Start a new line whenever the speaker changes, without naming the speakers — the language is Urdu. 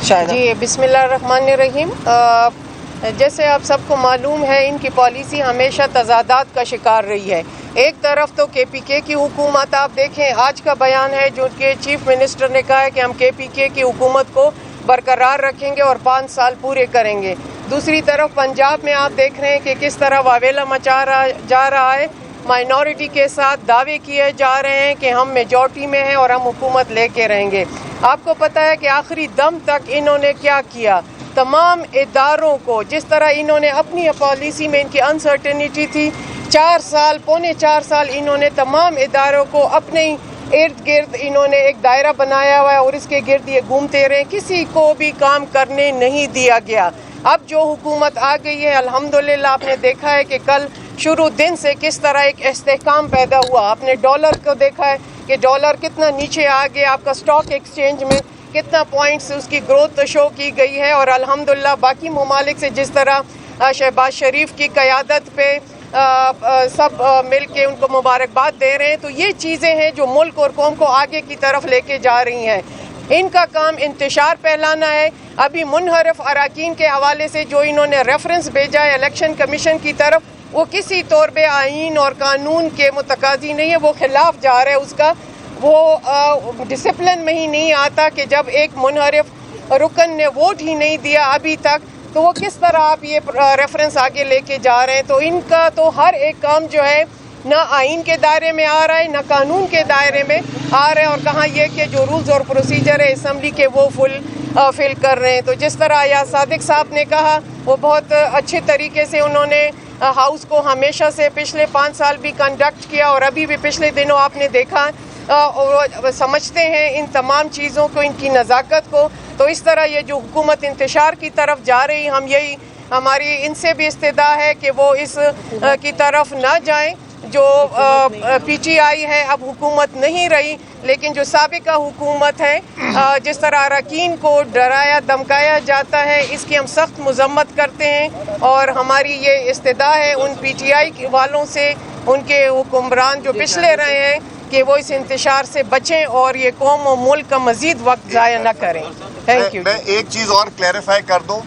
جی بسم اللہ الرحمن الرحیم۔ جیسے آپ سب کو معلوم ہے ان کی پالیسی ہمیشہ تضادات کا شکار رہی ہے۔ ایک طرف تو کے پی کے کی حکومت، آپ دیکھیں آج کا بیان ہے جو کہ چیف منسٹر نے کہا ہے کہ ہم کے پی کے کی حکومت کو برقرار رکھیں گے اور 5 سال پورے کریں گے۔ دوسری طرف پنجاب میں آپ دیکھ رہے ہیں کہ کس طرح واویلا مچا جا رہا ہے، مائنورٹی کے ساتھ دعوے کیے جا رہے ہیں کہ ہم میجورٹی میں ہیں اور ہم حکومت لے کے رہیں گے۔ آپ کو پتہ ہے کہ آخری دم تک انہوں نے کیا کیا، تمام اداروں کو جس طرح انہوں نے اپنی پالیسی میں ان کی انسرٹنٹی تھی، 4 سال انہوں نے تمام اداروں کو اپنے ارد گرد انہوں نے ایک دائرہ بنایا ہوا ہے اور اس کے گرد یہ گھومتے رہے، کسی کو بھی کام کرنے نہیں دیا گیا۔ اب جو حکومت آ گئی ہے الحمدللہ آپ نے دیکھا ہے کہ کل شروع دن سے کس طرح ایک استحکام پیدا ہوا۔ آپ نے ڈالر کو دیکھا ہے کہ ڈالر کتنا نیچے آ گیا، آپ کا اسٹاک ایکسچینج میں کتنا پوائنٹس اس کی گروتھ شو کی گئی ہے، اور الحمدللہ باقی ممالک سے جس طرح شہباز شریف کی قیادت پہ سب مل کے ان کو مبارکباد دے رہے ہیں، تو یہ چیزیں ہیں جو ملک اور قوم کو آگے کی طرف لے کے جا رہی ہیں۔ ان کا کام انتشار پھیلانا ہے۔ ابھی منحرف اراکین کے حوالے سے جو انہوں نے ریفرنس بھیجا ہے الیکشن کمیشن کی طرف، وہ کسی طور پہ آئین اور قانون کے متقاضی نہیں ہے، وہ خلاف جا رہا ہے اس کا۔ وہ ڈسپلن میں ہی نہیں آتا کہ جب ایک منحرف رکن نے ووٹ ہی نہیں دیا ابھی تک، تو وہ کس طرح آپ یہ ریفرنس آگے لے کے جا رہے ہیں۔ تو ان کا تو ہر ایک کام جو ہے نہ آئین کے دائرے میں آ رہا ہے نہ قانون کے دائرے میں آ رہا ہے، اور کہاں یہ کہ جو رولز اور پروسیجر ہے اسمبلی کے وہ فل کر رہے ہیں۔ تو جس طرح یا صادق صاحب نے کہا، وہ بہت اچھے طریقے سے انہوں نے ہاؤس کو ہمیشہ سے پچھلے 5 سال بھی کنڈکٹ کیا، اور ابھی بھی پچھلے دنوں آپ نے دیکھا، اور سمجھتے ہیں ان تمام چیزوں کو، ان کی نزاکت کو۔ تو اس طرح یہ جو حکومت انتشار کی طرف جا رہی، ہماری ان سے بھی استدعا ہے کہ وہ اس کی طرف نہ جائیں۔ جو پی ٹی آئی ہے اب حکومت نہیں رہی، لیکن جو سابقہ حکومت ہے جس طرح اراکین کو ڈرایا دھمکایا جاتا ہے، اس کی ہم سخت مذمت کرتے ہیں، اور ہماری یہ استدعا ہے ان پی ٹی آئی والوں سے، ان کے حکمران جو پچھلے رہے ہیں، کہ وہ اس انتشار سے بچیں اور یہ قوم و ملک کا مزید وقت ضائع نہ کریں۔ Thank you.
میں ایک چیز اور کلیریفائی کر دوں،